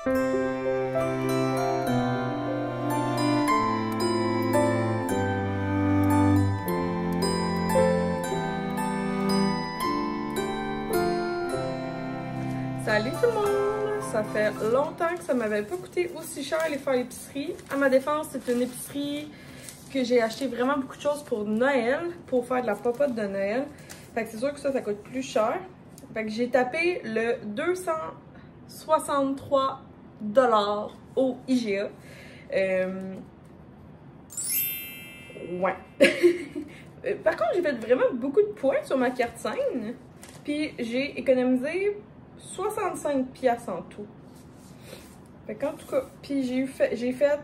Salut tout le monde! Ça fait longtemps que ça m'avait pas coûté aussi cher aller faire l'épicerie. À ma défense, c'est une épicerie que j'ai acheté vraiment beaucoup de choses pour Noël, pour faire de la popote de Noël. Fait que c'est sûr que ça coûte plus cher. Fait que j'ai tapé le 263 $ au IGA. Ouais. Par contre, j'ai fait vraiment beaucoup de points sur ma carte scène. Puis j'ai économisé 65$ en tout. Fait qu'en tout cas, puis j'ai fait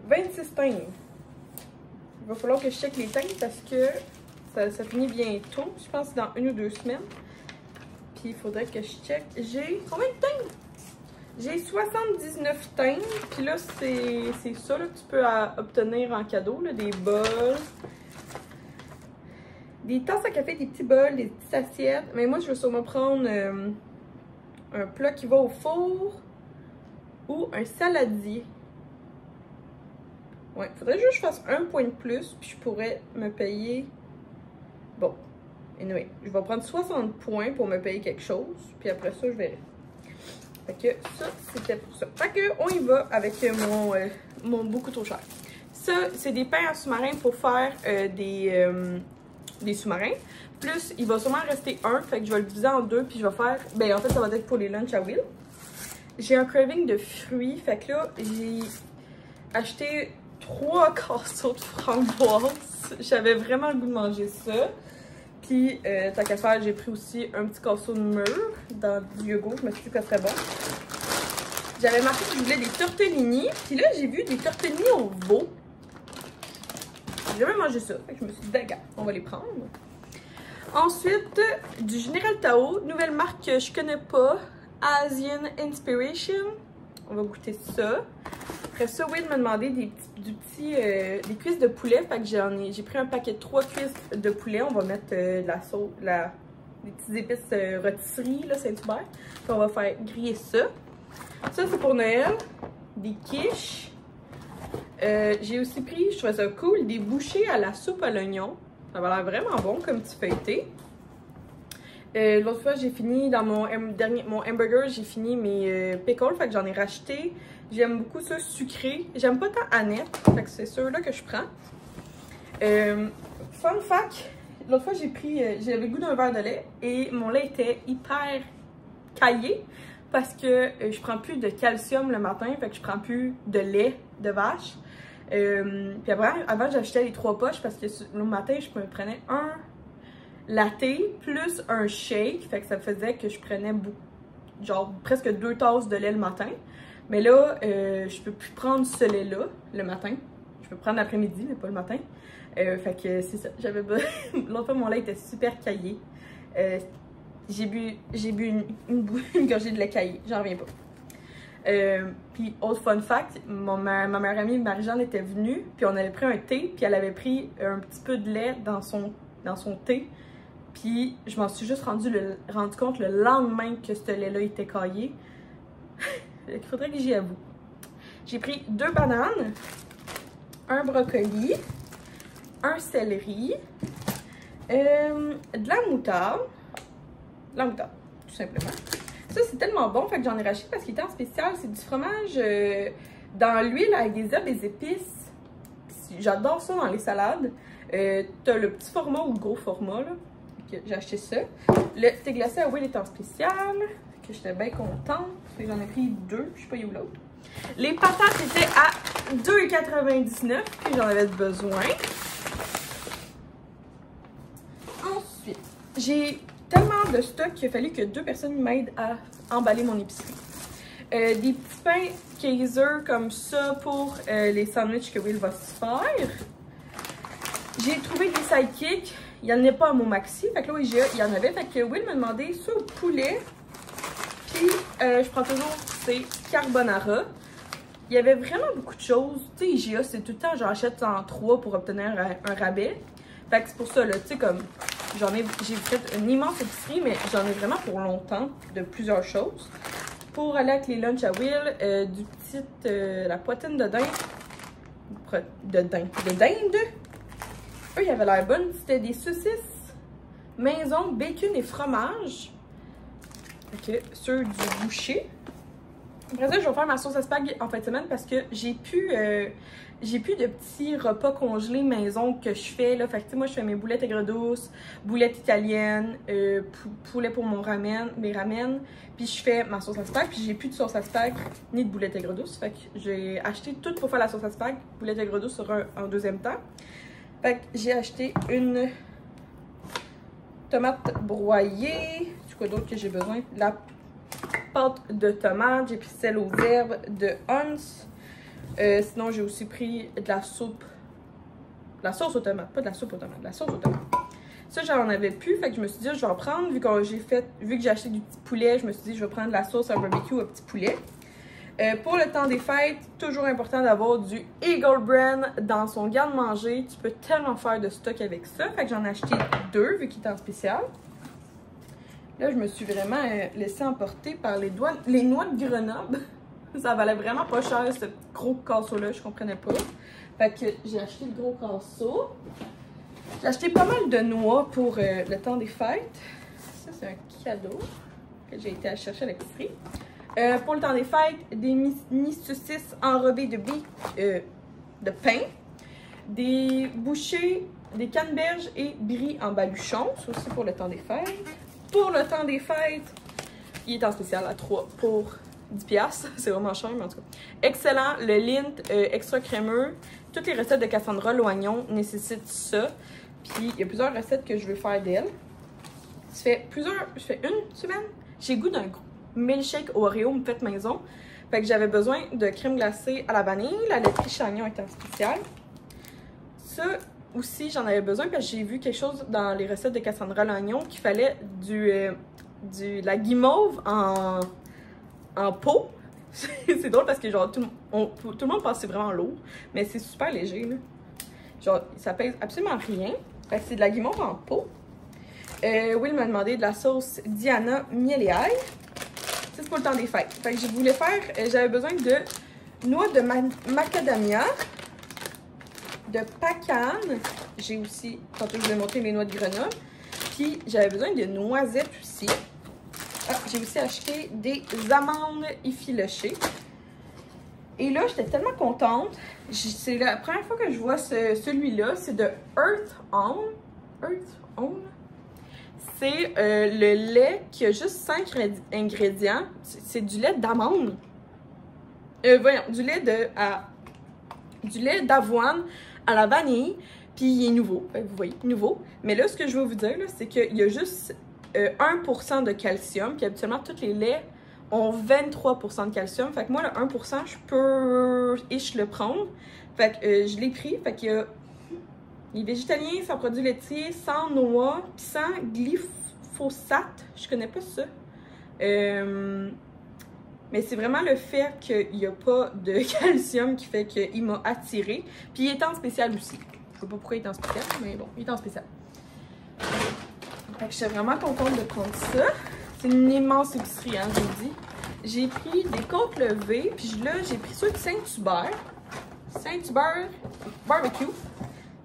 26 teintes. Il va falloir que je check les teintes parce que ça finit bientôt. Je pense que c'est dans 1 ou 2 semaines. Puis il faudrait que je check. J'ai combien de teintes? J'ai 79 teintes. Puis là, c'est ça là, que tu peux obtenir en cadeau. Là, des bols, des tasses à café, des petits bols, des petites assiettes. Mais moi, je vais sûrement prendre un plat qui va au four ou un saladier. Ouais, faudrait juste que je fasse un point de plus, puis je pourrais me payer. Bon, anyway, je vais prendre 60 points pour me payer quelque chose, puis après ça, je verrai. Fait que ça, c'était pour ça. Fait que on y va avec mon beaucoup trop cher. Ça, c'est des pains à sous-marin pour faire des sous-marins. Plus, il va sûrement rester un, fait que je vais le diviser en deux, puis je vais faire... Ben, en fait, ça va être pour les lunchs à Will. J'ai un craving de fruits, fait que là, j'ai acheté 3 casseaux de framboises. J'avais vraiment le goût de manger ça. Puis, tant qu'à faire, j'ai pris aussi un petit casseau de mûre dans du yogourt. Je me suis dit que ça serait bon. J'avais marqué que je voulais des tortellini. Puis là, j'ai vu des tortellini au veau. J'ai jamais mangé ça. Fait que je me suis dit, d'accord, on va les prendre. Ensuite, du Général Tao, nouvelle marque que je connais pas, Asian Inspiration. On va goûter ça. Après ça, Will m'a demandé des cuisses de poulet. Fait que j'ai pris un paquet de 3 cuisses de poulet. On va mettre de la sauce, des petites épices rôtisserie, là, Saint-Hubert. Puis on va faire griller ça. Ça, c'est pour Noël. Des quiches. J'ai aussi pris, je trouvais ça cool, des bouchées à la soupe à l'oignon. Ça va l'air vraiment bon comme petit feuilleté. L'autre fois, j'ai fini dans mon hamburger, j'ai fini mes pickles, fait que j'en ai racheté. J'aime beaucoup ça sucré. J'aime pas tant Annette, fait que c'est ceux-là que je prends. Fun fact, l'autre fois, j'avais le goût d'un verre de lait et mon lait était hyper caillé parce que je prends plus de calcium le matin, fait que je prends plus de lait de vache. Puis après, avant j'achetais les 3 poches parce que le matin je me prenais un latte plus un shake, fait que ça faisait que je prenais genre presque 2 tasses de lait le matin. Mais là, je peux plus prendre ce lait là le matin. Je peux prendre l'après-midi mais pas le matin. Fait que c'est ça. L'autre fois mon lait était super caillé. J'ai bu une gorgée de lait caillé, j'en reviens pas. Puis, autre fun fact, ma meilleure amie Marie-Jeanne était venue, puis on avait pris un thé, puis elle avait pris un petit peu de lait dans son thé. Puis, je m'en suis juste rendu compte le lendemain que ce lait-là était caillé. Il faudrait que j'y avoue. J'ai pris 2 bananes, un brocoli, un céleri, de la moutarde. La moutarde, tout simplement. Ça, c'est tellement bon, fait que j'en ai racheté parce qu'il était en spécial. C'est du fromage dans l'huile avec des herbes et des épices. J'adore ça dans les salades. T'as le petit format ou le gros format, là. J'ai acheté ça. Le thé glacé à Will est en spécial, que j'étais bien contente. J'en ai pris 2, je sais pas où l'autre. Les patates étaient à 2,99 $, puis j'en avais besoin. Ensuite, j'ai tellement de stock qu'il a fallu que 2 personnes m'aident à emballer mon épicerie. Des petits pains Kaiser comme ça pour les sandwichs que Will va se faire. J'ai trouvé des sidekicks. Il n'y en a pas à mon maxi. Fait que là, au IGA, il y en avait. Fait que Will m'a demandé ça au poulet. Puis, je prends toujours ces carbonara. Il y avait vraiment beaucoup de choses. Tu sais, IGA, c'est tout le temps, j'en achète en 3 pour obtenir un rabais. Fait que c'est pour ça, là, tu sais, comme j'ai fait une immense épicerie, mais j'en ai vraiment pour longtemps de plusieurs choses. pour aller avec les lunchs à Will, la poitrine de dinde. De dinde. Eux, ils avaient l'air bonne. C'était des saucisses maison, bacon et fromage. Ok, ceux du boucher. Après ça, je vais faire ma sauce à spag en fin de semaine parce que j'ai plus de petits repas congelés maison que je fais. Là. Fait que, moi, je fais mes boulettes aigre douce, boulettes italiennes, poulet pour mes ramen. Puis je fais ma sauce à spag. Puis j'ai plus de sauce à spag ni de boulettes aigre douce. Fait que j'ai acheté tout pour faire la sauce à spag. Boulettes aigre douce sera en deuxième temps. Fait que j'ai acheté une tomate broyée. C'est quoi d'autre que j'ai besoin? La pâte de tomate. J'ai pris celle aux herbes de Hans. Sinon, j'ai aussi pris de la soupe. De la sauce aux tomates. Pas de la soupe aux tomates, de la sauce aux tomates. Ça, j'en avais plus. Fait que je me suis dit, je vais en prendre. Vu que j'ai acheté du petit poulet, je me suis dit, je vais prendre de la sauce à barbecue au petit poulet. Pour le temps des fêtes, toujours important d'avoir du Eagle Brand dans son garde-manger. Tu peux tellement faire de stock avec ça. Fait que j'en ai acheté 2 vu qu'il est en spécial. Là, je me suis vraiment laissée emporter par les noix de Grenoble. Ça valait vraiment pas cher, ce gros casseau-là. Je comprenais pas. Fait que j'ai acheté le gros casseau. J'ai acheté pas mal de noix pour le temps des fêtes. Ça, c'est un cadeau que j'ai été à chercher à l'épicerie. Pour le temps des fêtes, des mini saucisses enrobées de pain, des bouchées, des canneberges et brie en baluchon. Ça aussi pour le temps des fêtes. Pour le temps des fêtes, il est en spécial à 3 pour 10$. C'est vraiment cher, mais en tout cas. Excellent. Le Lindt extra crémeux. Toutes les recettes de Cassandra Loignon nécessitent ça. Puis il y a plusieurs recettes que je veux faire d'elle. Ça fait une semaine. J'ai goût d'un milkshake Oreo faite maison. Fait que j'avais besoin de crème glacée à la vanille. La laiterie Chagnon était en spécial. Ça aussi, j'en avais besoin parce que j'ai vu quelque chose dans les recettes de Cassandra Loignon qu'il fallait de la guimauve en pot. C'est drôle parce que genre tout le monde pense que c'est vraiment lourd, mais c'est super léger. Là. Genre, ça pèse absolument rien. Fait que c'est de la guimauve en pot. Will m'a demandé de la sauce Diana miel et ail. Ça, c'est pour le temps des fêtes. Fait que je voulais faire, j'avais besoin de noix de macadamia, de pacane. J'ai aussi, tantôt je vais montrer mes noix de Grenoble. Puis j'avais besoin de noisettes aussi. Ah, j'ai aussi acheté des amandes effilochées. Et là, j'étais tellement contente. C'est la première fois que je vois celui-là. C'est de Earth On. C'est le lait qui a juste 5 ingrédients. C'est du lait d'amande. Voyons, du lait d'avoine à la vanille. Puis il est nouveau. Vous voyez, nouveau. Mais là, ce que je veux vous dire, c'est qu'il y a juste 1% de calcium. Puis habituellement, tous les laits ont 23% de calcium. Fait que moi, le 1%, je peux le prendre. Fait que je l'ai pris. Fait qu'il y a les végétaliens sans produits laitiers, sans noix, puis sans glyphosate. Je connais pas ça. Mais c'est vraiment le fait qu'il n'y a pas de calcium qui fait qu'il m'a attiré. Puis il est en spécial aussi. Je sais pas pourquoi il est en spécial, mais bon, il est en spécial. Fait que je suis vraiment contente de prendre ça. C'est une immense épicerie, hein, je vous dis. J'ai pris des côtes levées, puis là, j'ai pris ceux de Saint-Hubert. Saint-Hubert barbecue.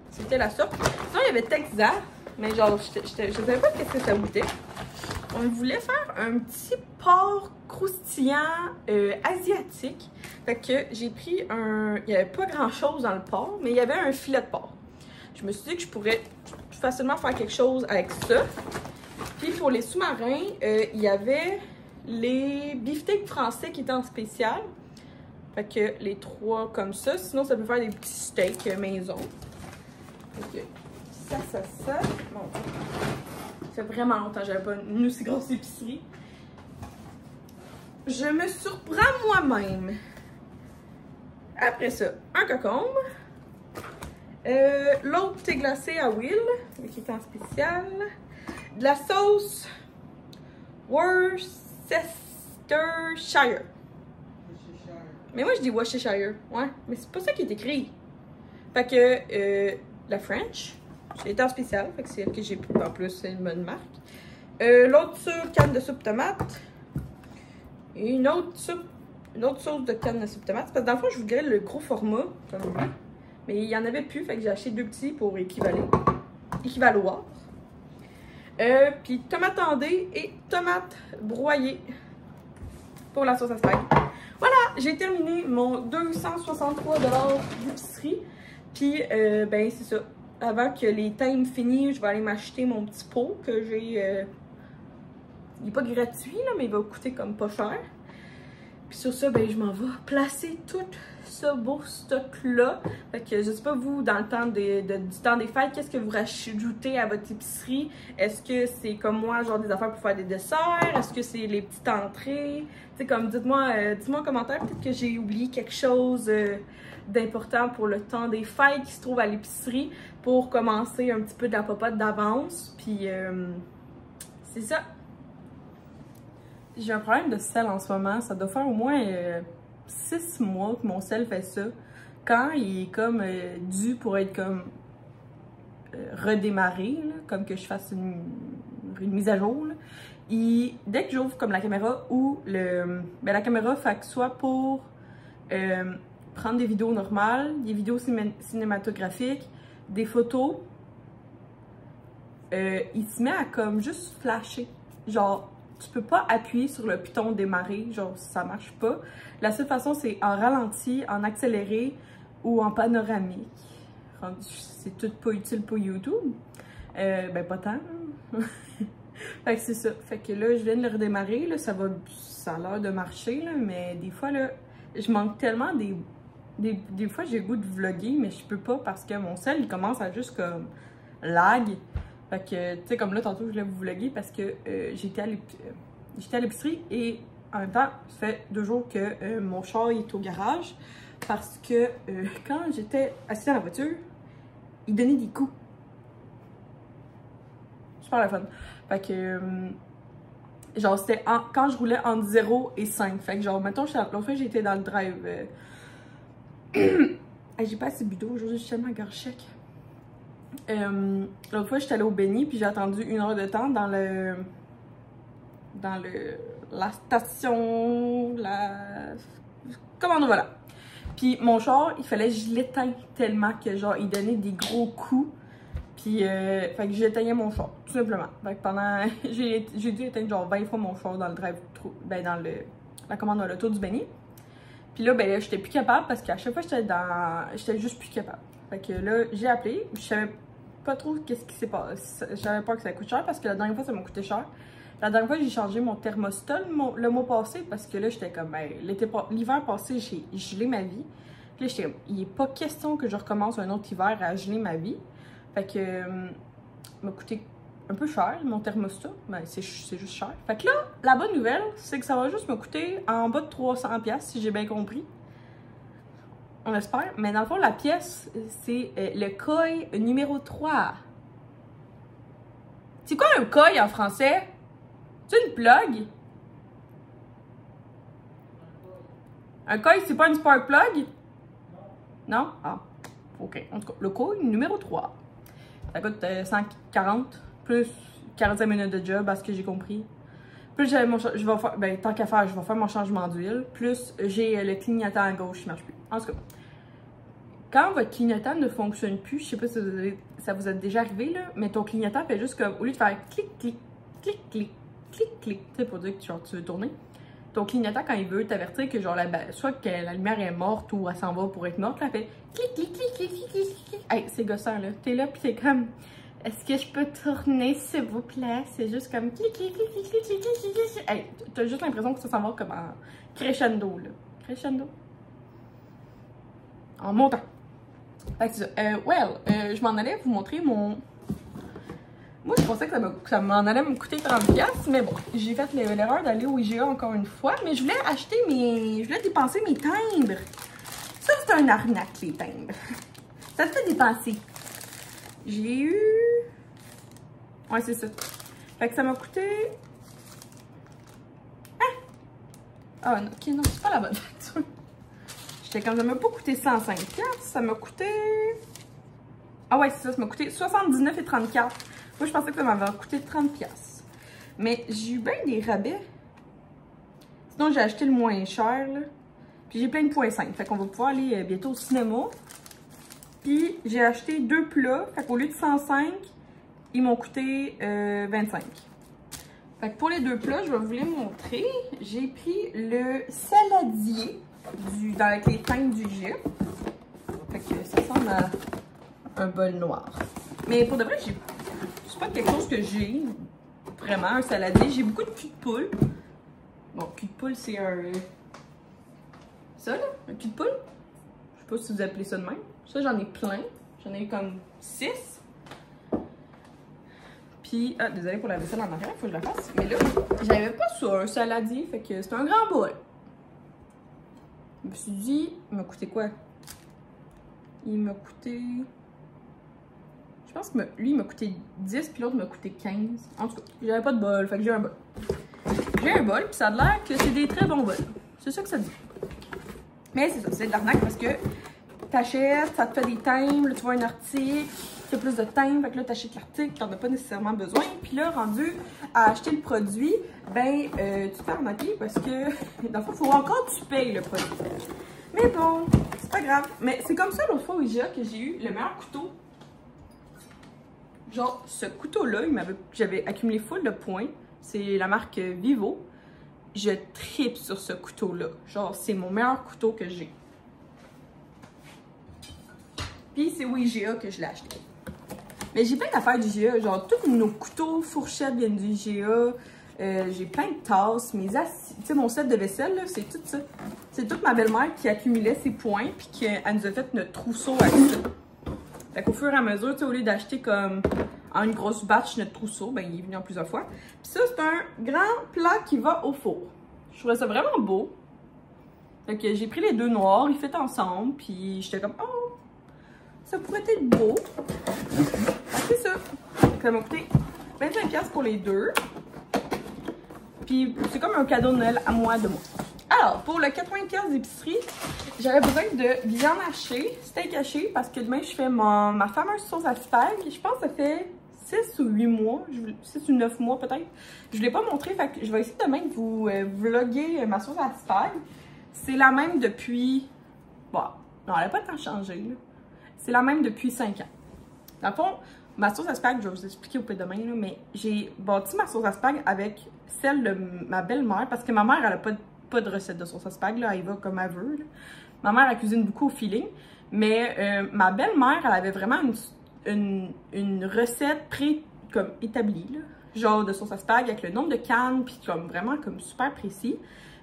C'était la sorte. Sinon, il y avait Texas, mais genre, je savais pas qu'est-ce que ça goûtait. On voulait faire un petit porc croustillant asiatique. Fait que j'ai pris il n'y avait pas grand-chose dans le porc, mais il y avait un filet de porc. Je me suis dit que je pourrais facilement faire quelque chose avec ça. Puis pour les sous-marins, il y avait les beefsteaks français qui étaient en spécial. Fait que les 3 comme ça. Sinon, ça peut faire des petits steaks maison. Fait que ça. Bon. Ça fait vraiment longtemps que j'avais pas une aussi grosse épicerie. Je me surprends moi-même. Après ça, un concombre. L'autre thé glacé à Will, qui est en spécial. De la sauce Worcestershire. Mais moi je dis Worcestershire. Ouais, mais c'est pas ça qui est écrit. Fait que la French, elle est en spécial. Fait que c'est elle que j'ai pris en plus, c'est une bonne marque. L'autre sur canne de soupe tomate. Et une autre sauce de canne à soupe tomate. Parce que dans le fond, je voudrais le gros format, comme lui. Mais il n'y en avait plus, fait que j'ai acheté 2 petits pour équivaloir. Puis tomate tendée et tomate broyée pour la sauce à spag. Voilà, j'ai terminé mon 263 $ d'épicerie. Puis, ben c'est ça. Avant que les times finissent, je vais aller m'acheter mon petit pot que j'ai... il n'est pas gratuit, là, mais il va coûter comme pas cher. Puis sur ça, ben je m'en vais placer tout ce beau stock-là. Fait que je sais pas vous, dans le temps du temps des fêtes, qu'est-ce que vous rajoutez à votre épicerie? Est-ce que c'est comme moi, genre des affaires pour faire des desserts? Est-ce que c'est les petites entrées? Tu sais, comme dites-moi en commentaire, peut-être que j'ai oublié quelque chose d'important pour le temps des fêtes qui se trouve à l'épicerie pour commencer un petit peu de la popote d'avance. Puis c'est ça. J'ai un problème de sel en ce moment. Ça doit faire au moins 6 mois que mon sel fait ça. Quand il est comme dû pour être comme redémarré, là, comme que je fasse une mise à jour, là, dès que j'ouvre comme la caméra ou la caméra fait que soit pour prendre des vidéos normales, des vidéos cinématographiques, des photos, il se met à comme juste flasher. Genre, tu peux pas appuyer sur le piton démarrer, genre ça marche pas. La seule façon, c'est en ralenti, en accéléré ou en panoramique. C'est tout pas utile pour YouTube. Ben pas tant. Fait que c'est ça. Fait que là, je viens de le redémarrer, là, ça a l'air de marcher, là, mais des fois, là, je manque tellement des fois, j'ai le goût de vlogger, mais je peux pas parce que mon sel, il commence à juste comme lag. Fait que, tu sais, comme là, tantôt, je voulais vous vlogger parce que j'étais à l'épicerie et en même temps, ça fait 2 jours que mon char est au garage parce que quand j'étais assise dans la voiture, il donnait des coups. Super la fun. Fait que, genre, c'était quand je roulais entre 0 et 5. Fait que, genre, mettons, l'autre fois, j'étais dans le drive. J'ai pas assez bu d'eau aujourd'hui, je suis tellement gorge sec. L'autre fois, j'étais allée au Benny, puis j'ai attendu 1 heure de temps dans la station, commande, voilà. Puis mon char, il fallait que je l'éteigne tellement que, genre, il donnait des gros coups. Puis, fait que j'éteignais mon char, tout simplement. Fait que pendant, j'ai dû éteindre genre 20 fois mon char dans le drive, ben dans la commande de l'auto du Benny. Puis là, ben là, j'étais plus capable parce qu'à chaque fois, j'étais juste plus capable. Fait que là, j'ai appelé, je savais pas trop qu'est-ce qui s'est passé. Je savais pas que ça coûte cher parce que la dernière fois, ça m'a coûté cher. La dernière fois, j'ai changé mon thermostat le mois passé parce que là, j'étais comme, ben, l'hiver passé, j'ai gelé ma vie. Puis là, j'étais comme, il n'est pas question que je recommence un autre hiver à geler ma vie. Fait que, ça m'a coûté un peu cher, mon thermostat. Ben, c'est juste cher. Fait que là, la bonne nouvelle, c'est que ça va juste me coûter en bas de 300$, si j'ai bien compris. On espère. Mais dans le fond, la pièce, c'est le koi numéro 3. C'est quoi un koi en français? C'est une plug? Un koi, c'est pas une spark plug? Non? Ah, ok. En tout cas, le koi numéro 3. Ça coûte 140, plus 45 minutes de job, à ce que j'ai compris. Plus je vais faire, ben, tant qu'à faire, je vais faire mon changement d'huile. Plus j'ai le clignotant à gauche qui marche plus. En tout cas, quand votre clignotant ne fonctionne plus, je sais pas si ça vous est déjà arrivé, là, mais ton clignotant fait juste comme, au lieu de faire clic, clic, clic, clic, clic, clic, tu sais, pour dire que genre, tu veux tourner, ton clignotant, quand il veut t'avertir que genre, soit que la lumière est morte ou elle s'en va pour être morte, là, elle fait clic, clic, clic, clic, clic, clic, clic. Hey, c'est gossant, là. T'es là, pis t'es comme, est-ce que je peux tourner, s'il vous plaît? C'est juste comme clic, clic, clic, clic, clic, clic, clic, clic. Hey, t'as juste l'impression que ça s'en va comme en crescendo, là. Crescendo. En montant. Fait que c'est ça. Je m'en allais vous montrer mon... Moi, je pensais que ça m'en allait me coûter 30$, mais bon, j'ai fait l'erreur d'aller au IGA encore une fois, mais je voulais acheter je voulais dépenser mes timbres. Ça, c'est un arnaque, les timbres. Ça se fait dépenser. J'ai eu... Ouais, c'est ça. Fait que ça m'a coûté... Ah, non, ok, non, c'est pas la bonne facture. J'étais comme, ça m'a pas coûté 105$, ça m'a coûté... Ah ouais, c'est ça m'a coûté 79 et 34$. Moi, je pensais que ça m'avait coûté 30$. Mais j'ai eu bien des rabais. Sinon, j'ai acheté le moins cher, là. Puis j'ai plein de points 5. Fait qu'on va pouvoir aller bientôt au cinéma. Puis j'ai acheté 2 plats. Fait qu'au lieu de 105, ils m'ont coûté 25. Fait que pour les 2 plats, je vais vous les montrer. J'ai pris le saladier avec les teintes du G. Fait que ça ressemble à un bol noir. Mais pour de vrai, c'est pas quelque chose que j'ai vraiment, un saladier. J'ai beaucoup de cul de poule. Bon, cul de poule, c'est un... Ça, là, un cul de poule. Je sais pas si vous appelez ça de même. Ça, j'en ai plein. J'en ai comme 6. Puis, ah, désolé pour la vaisselle en arrière, faut que je la fasse. Mais là, j'avais pas ça, un saladier, fait que c'est un grand bol. Je me suis dit, il m'a coûté quoi? Il m'a coûté... Je pense que lui, il m'a coûté 10, puis l'autre m'a coûté 15. En tout cas, j'avais pas de bol, fait que j'ai un bol. J'ai un bol, puis ça a l'air que c'est des très bons bols. C'est ça que ça dit. Mais c'est ça, c'est de l'arnaque parce que t'achètes, ça te fait des timbres, là, tu vois un article, tu as plus de timbres, fait que là t'achètes l'article, t'en as pas nécessairement besoin. Puis là, rendu à acheter le produit, ben, tu te fais arnaquer parce que, dans le fond, il faut encore que tu payes le produit. Mais bon, c'est pas grave. Mais c'est comme ça l'autre fois au IGA que j'ai eu le meilleur couteau. Genre, ce couteau-là, j'avais accumulé full de points. C'est la marque Vivo. Je tripe sur ce couteau-là. Genre, c'est mon meilleur couteau que j'ai. Puis c'est au IGA que je l'ai acheté. Mais j'ai plein d'affaires du IGA. Genre, tous nos couteaux, fourchettes viennent du IGA. J'ai plein de tasses, mes assiettes. Tu sais, mon set de vaisselle, là, c'est tout ça. C'est toute ma belle-mère qui accumulait ses points. Puis qu'elle nous a fait notre trousseau avec ça. Fait qu'au fur et à mesure, tu sais, au lieu d'acheter comme en une grosse batch notre trousseau, ben il est venu en plusieurs fois. Puis ça, c'est un grand plat qui va au four. Je trouvais ça vraiment beau. Fait que j'ai pris les 2 noirs, ils fit ensemble, puis j'étais comme, oh, ça pourrait être beau. C'est ça. Ça m'a coûté 25$ pour les 2. Puis c'est comme un cadeau de Noël à moi de moi. Alors, pour le 95 d'épicerie, j'avais besoin de viande hachée, steak haché, parce que demain, je fais ma fameuse sauce à spag. Je pense que ça fait 6 ou 8 mois, 6 ou 9 mois peut-être. Je ne l'ai pas montré, fait que je vais essayer demain de vous vlogger ma sauce à spag. C'est la même depuis... Bon, non, elle n'a pas tant changé. C'est la même depuis 5 ans. Dans le fond, ma sauce à spag, je vais vous expliquer au peu demain, là, mais j'ai bâti ma sauce à spag avec celle de ma belle-mère, parce que ma mère, elle n'a pas de recette de sauce à spag, là, elle va comme elle veut. Là. Ma mère, elle cuisine beaucoup au feeling, mais ma belle-mère, elle avait vraiment une recette comme établie, là, genre de sauce à spag avec le nombre de cannes, puis comme vraiment comme super précis.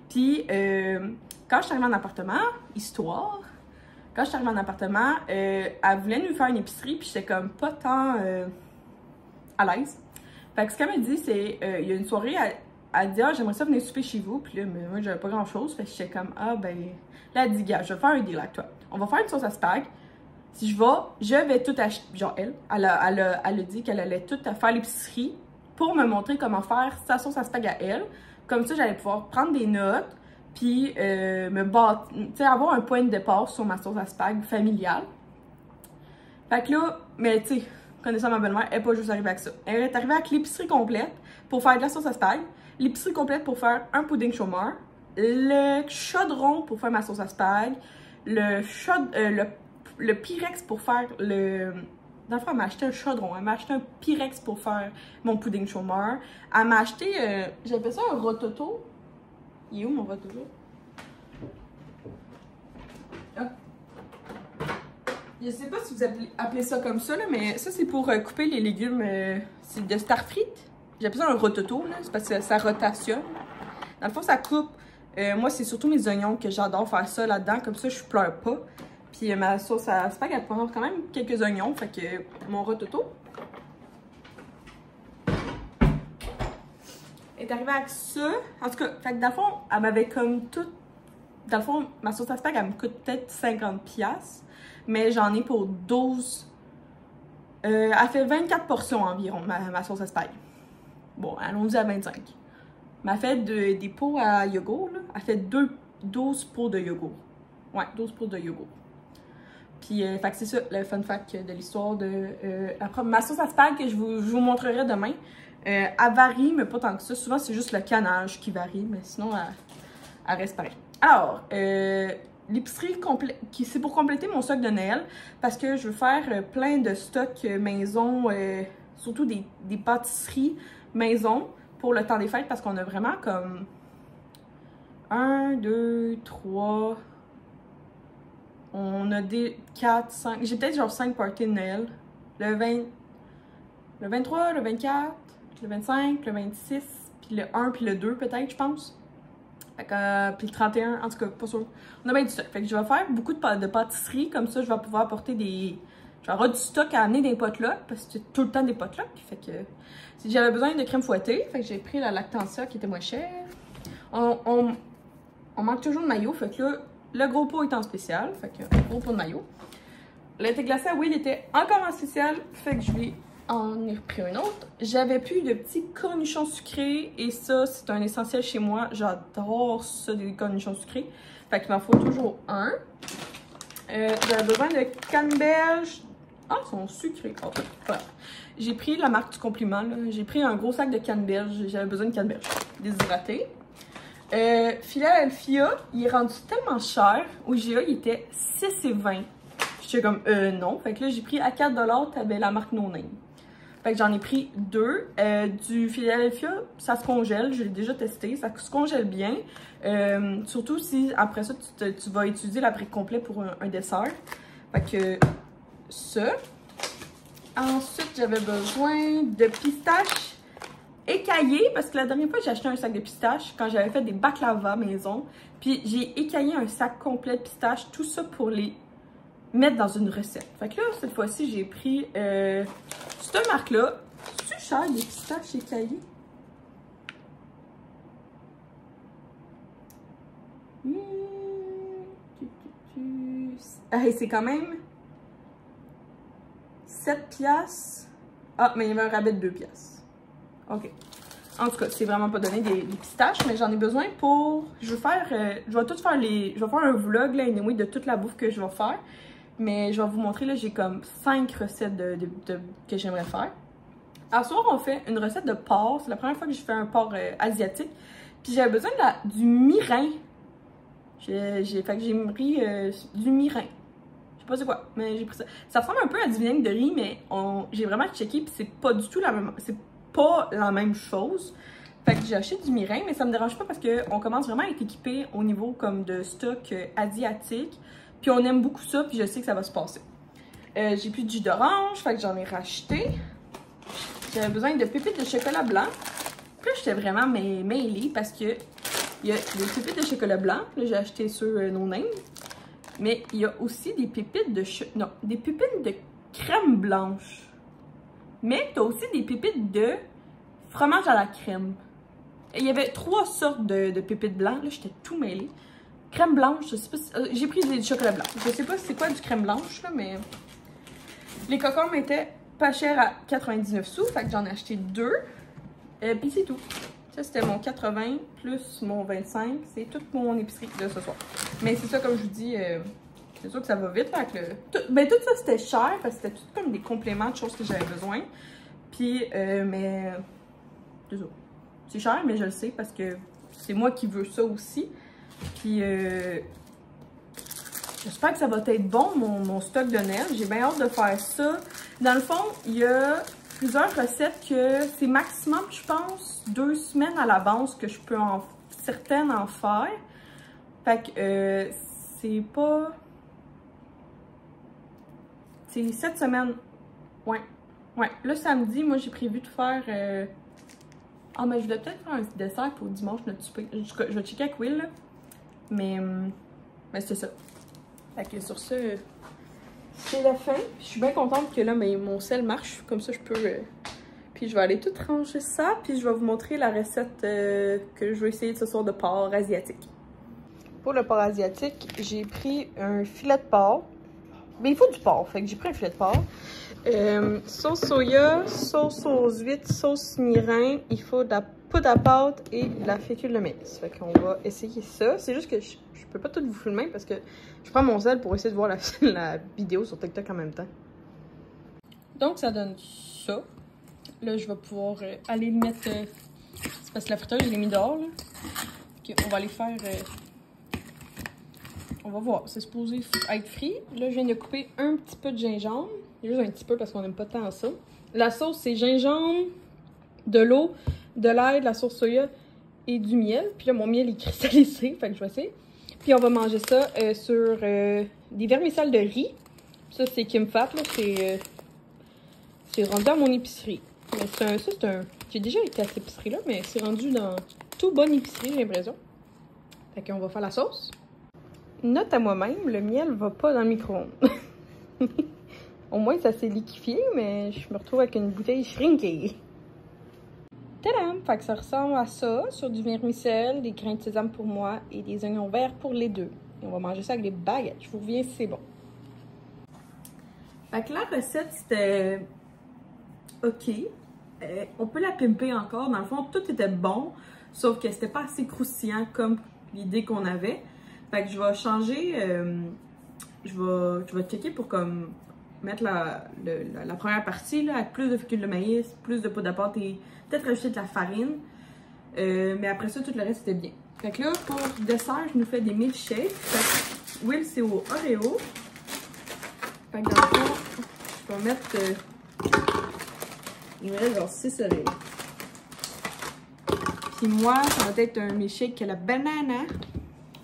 Puis quand je suis arrivée en appartement, quand je suis arrivée en appartement, elle voulait nous faire une épicerie, puis j'étais comme pas tant à l'aise. Fait que ce qu'elle m'a dit, c'est, il y a une soirée, elle dit, ah, j'aimerais ça venir souper chez vous. Puis là, mais moi, j'avais pas grand chose. Fait que j'étais comme, ah, ben. Là, elle dit, gars, je vais faire un deal avec toi. On va faire une sauce à spag. Si je vais tout acheter. Genre, elle a dit qu'elle allait tout faire l'épicerie pour me montrer comment faire sa sauce à spag à elle. Comme ça, j'allais pouvoir prendre des notes. Puis, tu sais, avoir un point de départ sur ma sauce à spag familiale. Fait que là, mais tu sais, connaissant ma belle-mère, elle n'est pas juste arrivée avec ça. Elle est arrivée avec l'épicerie complète pour faire de la sauce à spag. L'épicerie complète pour faire un pudding chômeur, le chaudron pour faire ma sauce à spag, le Pyrex pour faire le... Dans le fond, elle m'a acheté un chaudron, elle m'a acheté un Pyrex pour faire mon pudding chômeur. Elle m'a acheté, j'appelle ça un rototo. Il est où mon rototo? Ah. Je sais pas si vous appelez ça comme ça, là, mais ça c'est pour couper les légumes, c'est de Starfrit. J'appelle ça un rototo, c'est parce que ça rotationne. Dans le fond, ça coupe. Moi, c'est surtout mes oignons que j'adore faire ça là-dedans. Comme ça, je pleure pas. Puis ma sauce à spag, elle prend quand même quelques oignons. Fait que mon rototo est arrivé avec ça. En tout cas, fait que dans le fond, elle m'avait comme tout... Dans le fond, ma sauce à spag, elle me coûte peut-être 50$. Mais j'en ai pour 12... elle fait 24 portions environ, ma sauce à spag. Bon, allons-y à 25. Mais elle fait des pots à yogourt, là. Elle fait 12 pots de yogourt. Ouais, 12 pots de yogourt. Puis, fait que c'est ça, le fun fact de l'histoire de ma sauce à spag que je vous montrerai demain. Elle varie, mais pas tant que ça. Souvent, c'est juste le canage qui varie, mais sinon, elle reste pareil. Alors, l'épicerie c'est pour compléter mon stock de Noël parce que je veux faire plein de stocks maison, surtout des pâtisseries maison pour le temps des fêtes parce qu'on a vraiment comme 1, 2, 3, on a des 4, 5, j'ai peut-être genre 5 parties de Noël. Le 23, le 24, le 25, le 26, puis le 1, puis le 2 peut-être, je pense. Fait que, puis le 31, en tout cas, pas sûr. On a bien du stock. Fait que je vais faire beaucoup de pâtisserie, comme ça je vais pouvoir apporter des... Je vais avoir du stock à amener des potlucks, parce que c'est tout le temps des potlucks. Fait que si j'avais besoin de crème fouettée, fait que j'ai pris la Lactantia qui était moins chère. On manque toujours de maillot, fait que là, le gros pot est en spécial, fait que un gros pot de maillot. Le thé glacé, oui, il était encore en spécial, fait que je vais en ai repris un autre. J'avais plus de petits cornichons sucrés et ça, c'est un essentiel chez moi. J'adore ça, des cornichons sucrés. Fait qu'il m'en faut toujours un. J'avais besoin de canneberges. Ah, ils sont sucrés. Oh, voilà. J'ai pris la marque du compliment. J'ai pris un gros sac de canneberges. J'avais besoin de canneberges déshydratées. Philadelphia, il est rendu tellement cher. Au IGA, il était 6,20. J'étais comme, non. Fait que là, j'ai pris à 4$, t'avais la marque No Name. Fait que j'en ai pris 2. Du Philadelphia, ça se congèle. Je l'ai déjà testé. Ça se congèle bien. Surtout si après ça, tu vas utiliser l'après complet pour un dessert. Fait que ça. Ensuite, j'avais besoin de pistaches écaillées. Parce que la dernière fois, j'ai acheté un sac de pistaches quand j'avais fait des baklava maison. Puis j'ai écaillé un sac complet de pistaches. Tout ça pour les mettre dans une recette. Fait que là, cette fois-ci, j'ai pris cette marque-là. C'est cher, des pistaches écaillées? C'est quand même 7 piastres. Ah, mais il y avait un rabais de 2 piastres. OK. En tout cas, c'est vraiment pas donné des pistaches, mais j'en ai besoin pour... Je vais faire un vlog, là, anyway, de toute la bouffe que je vais faire. Mais je vais vous montrer, là, j'ai comme 5 recettes que j'aimerais faire. Alors, ce soir, on fait une recette de porc. C'est la première fois que je fais un porc asiatique. Puis j'avais besoin du mirin. Fait que j'ai pris du mirin. Je sais pas c'est quoi, mais j'ai pris ça. Ça ressemble un peu à du vinaigre de riz, mais j'ai vraiment checké, puis c'est pas du tout la même... C'est pas la même chose. Fait que j'ai acheté du mirin, mais ça me dérange pas parce qu'on commence vraiment à être équipé au niveau comme de stock asiatique. Puis on aime beaucoup ça, puis je sais que ça va se passer. J'ai plus de jus d'orange, fait que j'en ai racheté. J'avais besoin de pépites de chocolat blanc. Puis là, j'étais vraiment mêlée parce que il y a des pépites de chocolat blanc. Là, j'ai acheté ceux No Name. Mais il y a aussi des pépites des pépites de crème blanche. Mais tu as aussi des pépites de fromage à la crème. Et il y avait 3 sortes de pépites blancs. Là, j'étais tout mêlée. Crème blanche, je sais pas si... j'ai pris du chocolat blanc. Je sais pas c'est quoi du crème blanche, là, mais... Les cocombes étaient pas chers à 99 sous, fait que j'en ai acheté 2. Puis c'est tout. Ça, c'était mon 80 plus mon 25. C'est toute mon épicerie de ce soir. Mais c'est ça, comme je vous dis, c'est sûr que ça va vite. Fait que tout ça, c'était cher, parce que c'était tout comme des compléments de choses que j'avais besoin. Puis, mais... C'est cher, mais je le sais, parce que c'est moi qui veux ça aussi. Puis, j'espère que ça va être bon, mon stock de Noël. J'ai bien hâte de faire ça. Dans le fond, il y a plusieurs recettes que c'est maximum, je pense, 2 semaines à l'avance que je peux certaines en faire. Fait que c'est pas... C'est 7 semaines. Ouais. Ouais. Le samedi, moi, j'ai prévu de faire... Ah, mais je voulais peut-être faire un petit dessert pour dimanche, notre souper. Je vais checker avec Will, là. Mais c'est ça. Fait que sur ce, c'est la fin. Je suis bien contente que là, mon sel marche. Comme ça, je peux... Puis je vais aller tout ranger ça. Puis je vais vous montrer la recette que je vais essayer ce soir de porc asiatique. Pour le porc asiatique, j'ai pris un filet de porc. Mais il faut du porc. Fait que j'ai pris un filet de porc. Sauce soya, sauce aux huîtres, sauce mirin. Il faut de la poudre à pâte et de la fécule de maïs. Fait qu'on va essayer ça. C'est juste que je peux pas tout vous filmer parce que je prends mon sel pour essayer de voir la vidéo sur TikTok en même temps. Donc ça donne ça. Là je vais pouvoir aller le mettre... c'est parce que la friteuse je l'ai mis dehors là. On va les faire... on va voir, c'est supposé être frit. Là, je viens de couper un petit peu de gingembre. Juste un petit peu parce qu'on n'aime pas tant ça. La sauce, c'est gingembre, de l'eau, de l'ail, de la sauce soya et du miel. Puis là, mon miel est cristallisé, fait que je vais essayer. Puis on va manger ça sur des vermicelles de riz. Ça, c'est Kim Fat, là. C'est rendu à mon épicerie. Mais c'est un... J'ai déjà été à cette épicerie-là, mais c'est rendu dans tout bonne épicerie, j'ai l'impression. Fait qu'on va faire la sauce. Note à moi-même, le miel va pas dans le micro-ondes. Au moins, ça s'est liquéfié, mais je me retrouve avec une bouteille shrinkée. Tadam! Fait que ça ressemble à ça, sur du vermicelle, des grains de sésame pour moi et des oignons verts pour les deux. Et on va manger ça avec des baguettes. Je vous reviens si c'est bon. Fait que la recette, c'était OK. On peut la pimper encore. Dans le fond, tout était bon, sauf que c'était pas assez croustillant comme l'idée qu'on avait. Fait que je vais changer, je vais checker pour comme mettre la première partie là, avec plus de fécule de maïs, plus de poudre de pâte et peut-être rajouter de la farine. Mais après ça, tout le reste, c'était bien. Fait que là, pour dessert, je nous fais des milkshakes. Fait que Will, c'est au Oreo. Fait que dans le fond, je vais mettre... il me reste genre 6 Oreos. Puis moi, ça va être un milkshake à la banana.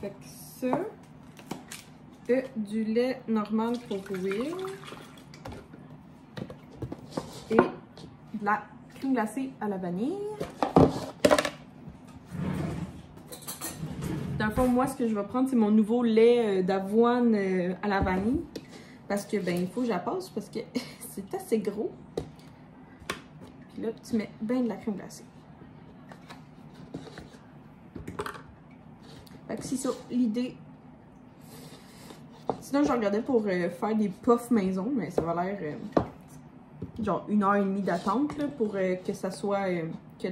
Fait que ça, du lait normal pour Will et de la crème glacée à la vanille. Dans le fond, moi, ce que je vais prendre, c'est mon nouveau lait d'avoine à la vanille. Parce que, ben, il faut que je la passe parce que c'est assez gros. Puis là, tu mets bien de la crème glacée. Fait que c'est ça, l'idée. Sinon, je regardais pour faire des puffs maison, mais ça va l'air genre 1h30 d'attente là, pour que ça soit, que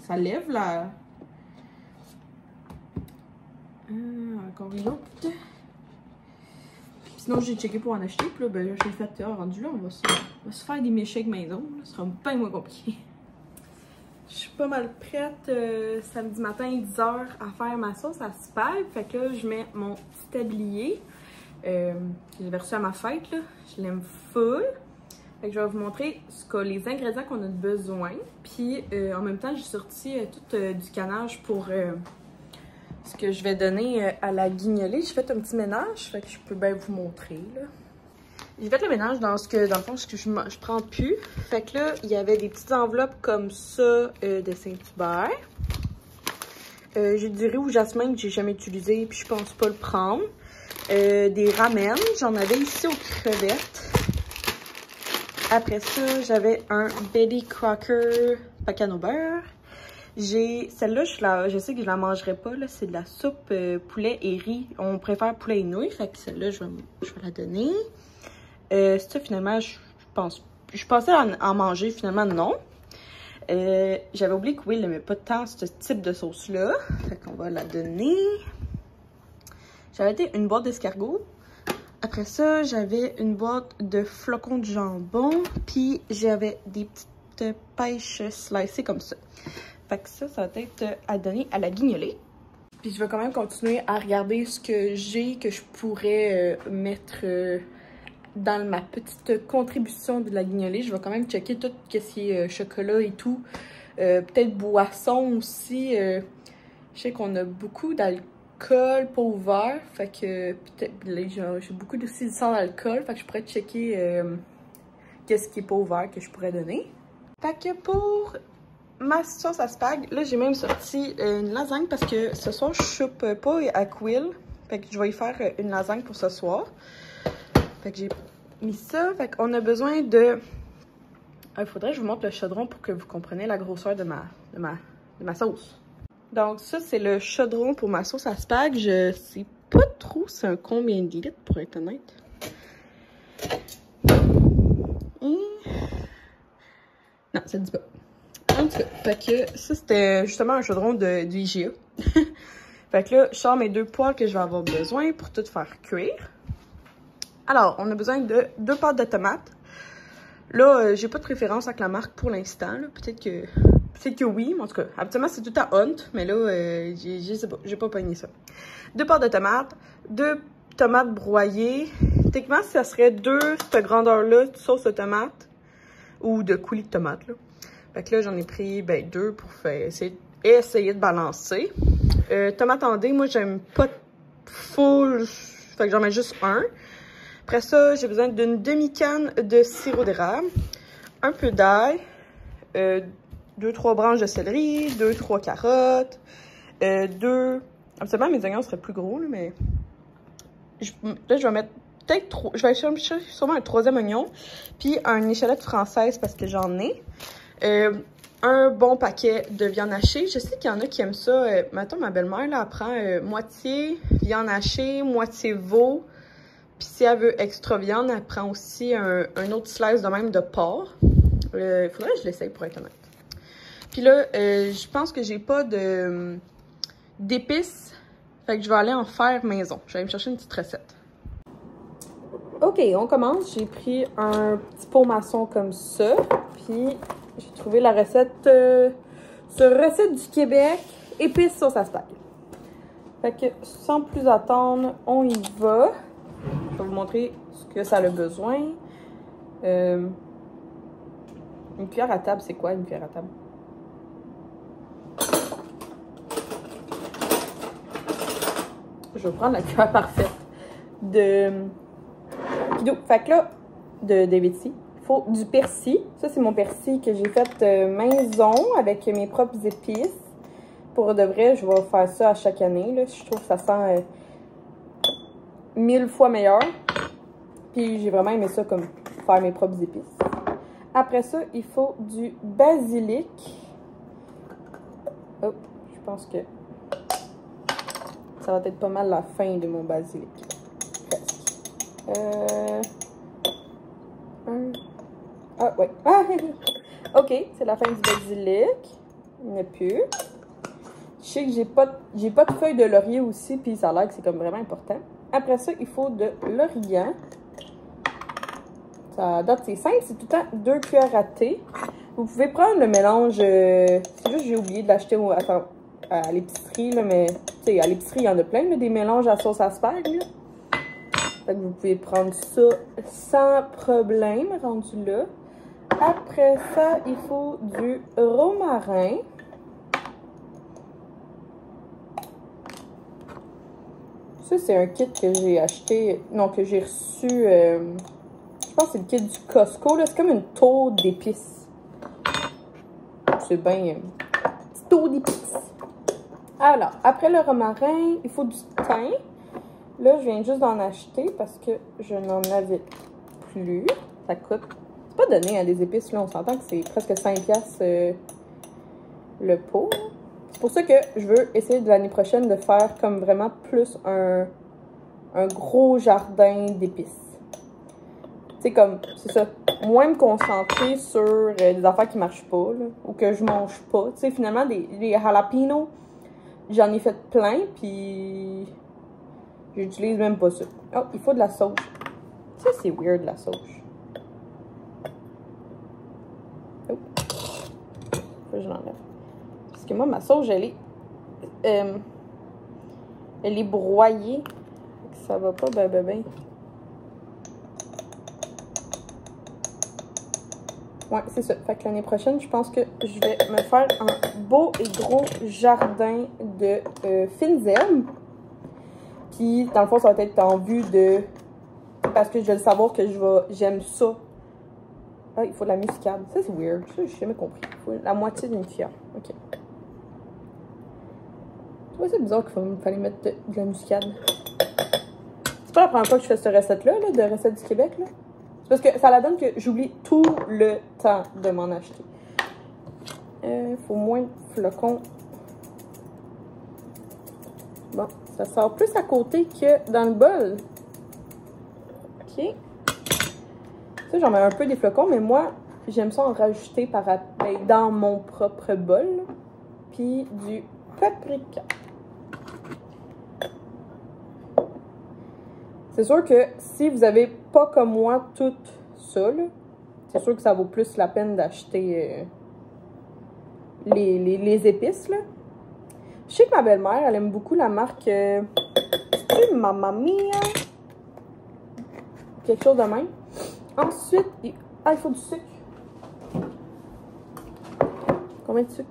ça lève la... encore une autre. Sinon, j'ai checké pour en acheter, puis là, ben, j'ai fait, rendu là, on va se faire des milkshakes maison, là, ça sera bien moins compliqué. Je suis pas mal prête samedi matin 10h à faire ma sauce à spag. Fait que là, je mets mon petit tablier. J'ai reçu à ma fête, là. Je l'aime full. Fait que je vais vous montrer les ingrédients qu'on a besoin. Puis en même temps, j'ai sorti tout du canage pour ce que je vais donner à la guignolée. J'ai fait un petit ménage, fait que je peux bien vous montrer, là. J'ai fait le ménage dans le fond, ce que je prends plus. Fait que là, il y avait des petites enveloppes comme ça de Saint-Hubert. J'ai du riz ou jasmin que j'ai jamais utilisé, puis je pense pas le prendre. Des ramen, j'en avais ici aux crevettes. Après ça, j'avais un Betty Crocker pecan au beurre. Celle-là, je sais que je la mangerai pas, là. C'est de la soupe poulet et riz. On préfère poulet et nouilles, fait que celle-là, je vais la donner. Ça, finalement, je pensais en manger, finalement, non. J'avais oublié que Will n'aimait pas tant ce type de sauce-là. Fait qu'on va la donner. J'avais été une boîte d'escargots. Après ça, j'avais une boîte de flocons de jambon. Puis, j'avais des petites pêches slicées comme ça. Fait que ça va être à donner à la guignolée. Puis, je vais quand même continuer à regarder ce que j'ai, que je pourrais mettre... dans ma petite contribution de la guignolée. Je vais quand même checker tout ce qui est chocolat et tout. Peut-être boisson aussi. Je sais qu'on a beaucoup d'alcool pas ouvert. Fait que peut-être j'ai beaucoup aussi sans alcool. Fait que je pourrais checker qu'est-ce qui est pas ouvert que je pourrais donner. Fait que pour ma sauce à spag, là j'ai même sorti une lasagne parce que ce soir je soupe pas à Will. Fait que je vais y faire une lasagne pour ce soir. Fait que j'ai mis ça. Fait qu'on a besoin de... Il faudrait que je vous montre le chaudron pour que vous compreniez la grosseur de ma sauce. Donc ça, c'est le chaudron pour ma sauce à spag. Je sais pas trop c'est un combien de litres, pour être honnête. Non, ça ne dit pas. En tout cas, fait que ça, c'était justement un chaudron du IGA. Fait que là, je sors mes 2 poêles que je vais avoir besoin pour tout faire cuire. Alors, on a besoin de 2 pâtes de tomates. Là, j'ai pas de préférence avec la marque pour l'instant. Peut-être c'est que oui, en tout cas, habituellement c'est tout à hunt, mais là, je sais pas, j'ai pas pogné ça. 2 parts de tomates, 2 tomates broyées. Techniquement, ça serait 2 cette grandeur-là de sauce de tomate ou de coulis de tomate, là. Fait que là, j'en ai pris, ben, 2 pour faire, essayer de balancer. Tomate en dés, moi, j'aime pas full, fait que j'en mets juste 1. Après ça, j'ai besoin d'une demi-canne de sirop d'érable, un peu d'ail, 2-3 branches de céleri, 2-3 carottes, 2... Absolument, mes oignons seraient plus gros, là, mais... Là, je vais mettre peut-être 3... Je vais chercher sûrement un 3e oignon, puis une échalette française parce que j'en ai. Un bon paquet de viande hachée. Je sais qu'il y en a qui aiment ça. Mettons, ma belle-mère, là, elle prend moitié viande hachée, moitié veau. Puis si elle veut extra viande, elle prend aussi un autre slice de même de porc. Il faudrait que je l'essaye pour être honnête. Puis là, je pense que j'ai pas d'épices. Fait que je vais aller en faire maison. Je vais aller me chercher une petite recette. OK, on commence. J'ai pris un petit pot maçon comme ça. Puis j'ai trouvé la recette sur Recette du Québec, épices sauce à spag. Fait que sans plus attendre, on y va. Je vais vous montrer ce que ça a besoin. Une cuillère à table, c'est quoi une cuillère à table? Je vais prendre la cuillère parfaite de Kido. Fait que là, de Viti, il faut du persil. Ça, c'est mon persil que j'ai fait maison avec mes propres épices. Pour de vrai, je vais faire ça à chaque année. Là. Je trouve que ça sent 1000 fois meilleur. Puis j'ai vraiment aimé ça comme faire mes propres épices. Après ça, il faut du basilic. Oh, je pense que ça va être pas mal la fin de mon basilic. Ah, ouais. Ah, OK, c'est la fin du basilic. Il n'y en a plus. Je sais que j'ai pas de feuilles de laurier aussi, puis ça a l'air que c'est comme vraiment important. Après ça, il faut de l'origan. Ça date, c'est simple, c'est tout le temps 2 cuillères à thé. Vous pouvez prendre le mélange, c'est juste j'ai oublié de l'acheter à l'épicerie, mais tu sais, à l'épicerie, il y en a plein, là, des mélanges à sauce à spag, là. Fait que vous pouvez prendre ça sans problème, rendu là. Après ça, il faut du romarin. Ça, c'est un kit que j'ai acheté, non, que j'ai reçu, je pense que c'est le kit du Costco, là. C'est comme une tour d'épices. C'est bien, petite tour d'épices. Alors, après le romarin, il faut du thym. Là, je viens juste d'en acheter parce que je n'en avais plus. Ça coûte, c'est pas donné à des épices, là. On s'entend que c'est presque 5$ le pot, là. C'est pour ça que je veux essayer de l'année prochaine de faire comme vraiment plus un gros jardin d'épices. C'est comme, c'est ça, moins me concentrer sur des affaires qui marchent pas, là, ou que je mange pas. Tu sais, finalement, les jalapenos, j'en ai fait plein, puis j'utilise même pas ça. Oh, il faut de la sauge. Ça, c'est weird, la sauge. Oh. Faut que je l'enlève. Parce que moi, ma sauge, elle est broyée. Ça va pas ben. Ouais, c'est ça. Fait que l'année prochaine, je pense que je vais me faire un beau et gros jardin de fines herbes. Puis, dans le fond, ça va être en vue de... Parce que je vais le savoir que j'aime ça. Ah, il faut de la muscade. Ça, c'est weird. Ça, j'ai jamais compris. Il faut la moitié d'une cuillère. OK. Ouais, c'est bizarre qu'il fallait mettre de la muscade. C'est pas la première fois que je fais cette recette-là, de recette du Québec, là. C'est parce que ça la donne que j'oublie tout le temps de m'en acheter. Il faut moins de flocons. Bon, ça sort plus à côté que dans le bol. OK. Ça, j'en mets un peu des flocons, mais moi, j'aime ça en rajouter dans mon propre bol. Puis du paprika. C'est sûr que si vous n'avez pas comme moi tout ça, c'est sûr que ça vaut plus la peine d'acheter les épices, là. Je sais que ma belle-mère, elle aime beaucoup la marque... c'est Mamma Mia. Quelque chose de même. Ensuite, il faut du sucre. Combien de sucre?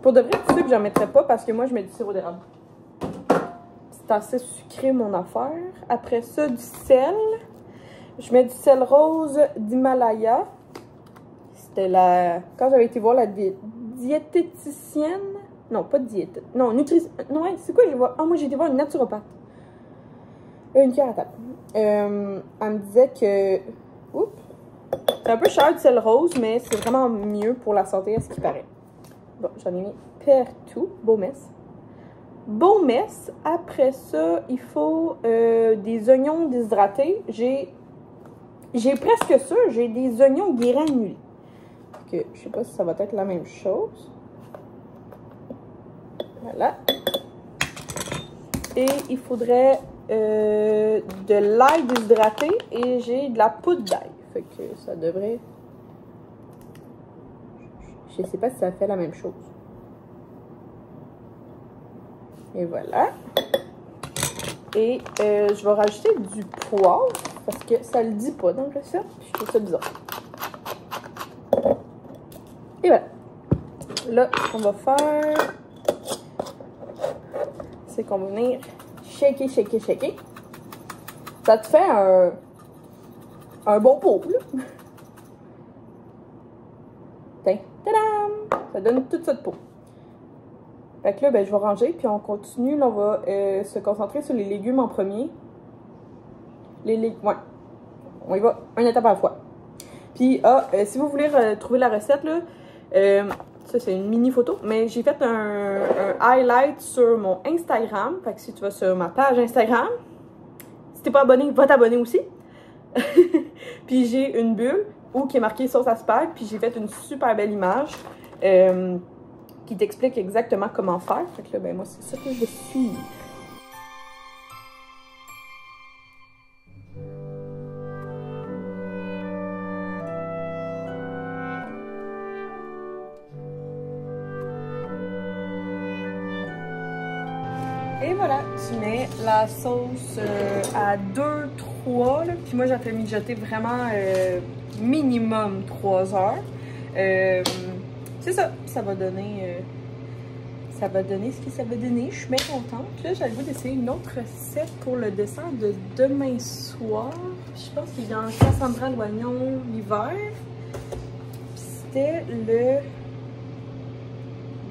Pour de vrai, du sucre, j'en mettrais pas parce que moi, je mets du sirop d'érable. C'est assez sucré, mon affaire. Après ça, du sel. Je mets du sel rose d'Himalaya. C'était la... Quand j'avais été voir la diététicienne... Non, pas diète. Non, nutritionniste. Non, c'est quoi? Ah, moi, j'ai été voir une naturopathe. Une cuillère à table. Elle me disait que... Oups! C'est un peu cher du sel rose, mais c'est vraiment mieux pour la santé, à ce qui paraît. Bon, j'en ai mis partout. Beau mess. Beau mess. Après ça, il faut des oignons déshydratés. J'ai presque ça. J'ai des oignons granulés. Que je sais pas si ça va être la même chose. Voilà. Et il faudrait de l'ail déshydraté et j'ai de la poudre d'ail. Fait que ça devrait... Je sais pas si ça fait la même chose. Et voilà. Et je vais rajouter du poivre parce que ça le dit pas dans le recette. Je trouve ça bizarre. Et voilà. Là, ce qu'on va faire, c'est qu'on va venir shaker, shaker, shaker. Ça te fait un bon pot, là. Tiens, tadam! Ça donne toute cette peau. Fait que là, ben, je vais ranger, puis on continue. Là, on va se concentrer sur les légumes en premier. Ouais. On y va, une étape à la fois. Puis, si vous voulez trouver la recette, là, ça, c'est une mini photo, mais j'ai fait un highlight sur mon Instagram. Fait que si tu vas sur ma page Instagram, si t'es pas abonné, va t'abonner aussi. Puis j'ai une bulle où qui est marquée sauce à spag, puis j'ai fait une super belle image qui t'explique exactement comment faire. Fait que là, ben moi, c'est ça que je vais suivre. Et voilà, tu mets la sauce à 2-3, puis moi j'ai fait mijoter vraiment minimum 3 heures. C'est ça, ça va donner ce que ça va donner. Je suis bien contente. Puis là, j'ai le goût d'essayer une autre recette pour le dessert de demain soir. Je pense qu'il est dans le Cassandra à l'oignon l'hiver. C'était le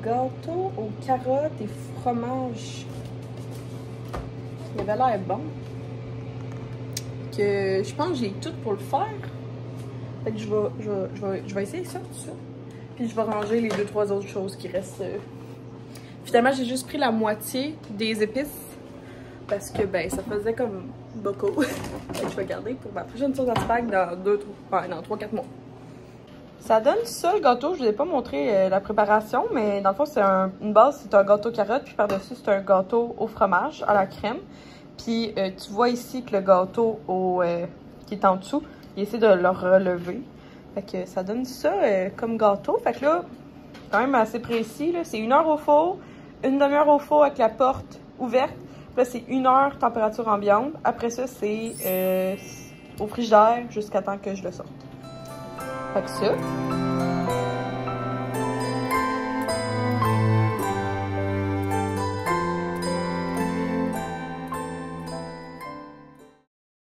gâteau aux carottes et fromage. Il avait l'air bon. Que je pense que j'ai tout pour le faire. Fait que je vais essayer ça, tout ça. Puis je vais ranger les 2-3 autres choses qui restent. Finalement, j'ai juste pris la moitié des épices. Parce que ben ça faisait comme beaucoup. Fait que je vais garder pour ma prochaine sauce à spag dans 3-4 mois. Ça donne ça le gâteau. Je ne vous ai pas montré la préparation, mais dans le fond, c'est une base, c'est un gâteau carotte, puis par-dessus, c'est un gâteau au fromage à la crème. Puis tu vois ici que le gâteau qui est en dessous, il essaie de le relever. Fait que ça donne ça comme gâteau. Fait que là, quand même assez précis, c'est 1 heure au four, une demi-heure au four avec la porte ouverte. Puis là, c'est 1 heure température ambiante. Après ça, c'est au frigidaire jusqu'à temps que je le sorte. Fait que ça.